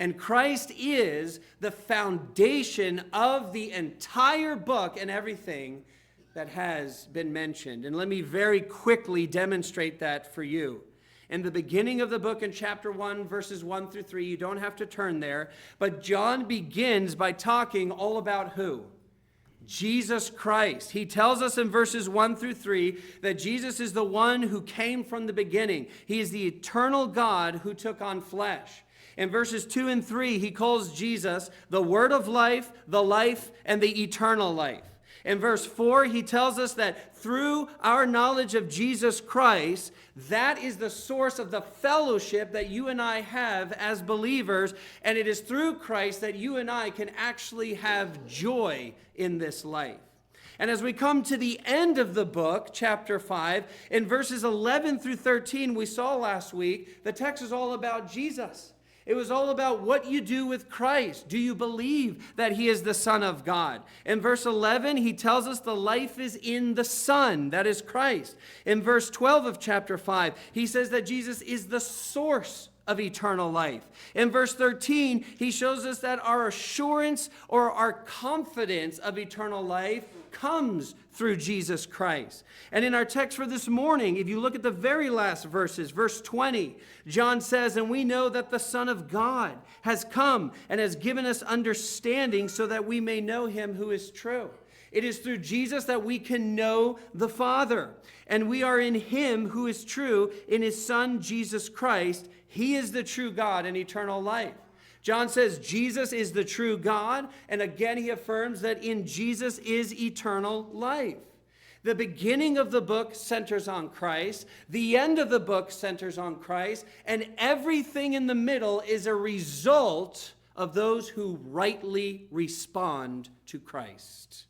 And Christ is the foundation of the entire book and everything that has been mentioned. And let me very quickly demonstrate that for you. In the beginning of the book in chapter 1, verses 1 through 3, you don't have to turn there, but John begins by talking all about who? Jesus Christ. He tells us in verses 1 through 3 that Jesus is the one who came from the beginning. He is the eternal God who took on flesh. In verses 2 and 3, he calls Jesus the Word of life, and the eternal life. In verse 4, he tells us that through our knowledge of Jesus Christ, that is the source of the fellowship that you and I have as believers, and it is through Christ that you and I can actually have joy in this life. And as we come to the end of the book, chapter 5, in verses 11 through 13, we saw last week, the text is all about Jesus. It was all about what you do with Christ. Do you believe that he is the Son of God? In verse 11, he tells us the life is in the Son, that is Christ. In verse 12 of chapter 5, he says that Jesus is the source of eternal life. In verse 13, he shows us that our assurance or our confidence of eternal life comes through Jesus Christ. And in our text for this morning, if you look at the very last verses, verse 20, John says, "And we know that the Son of God has come and has given us understanding so that we may know him who is true." It is through Jesus that we can know the Father. And we are in him who is true, in his Son, Jesus Christ. He is the true God and eternal life. John says Jesus is the true God, and again he affirms that in Jesus is eternal life. The beginning of the book centers on Christ, the end of the book centers on Christ, and everything in the middle is a result of those who rightly respond to Christ.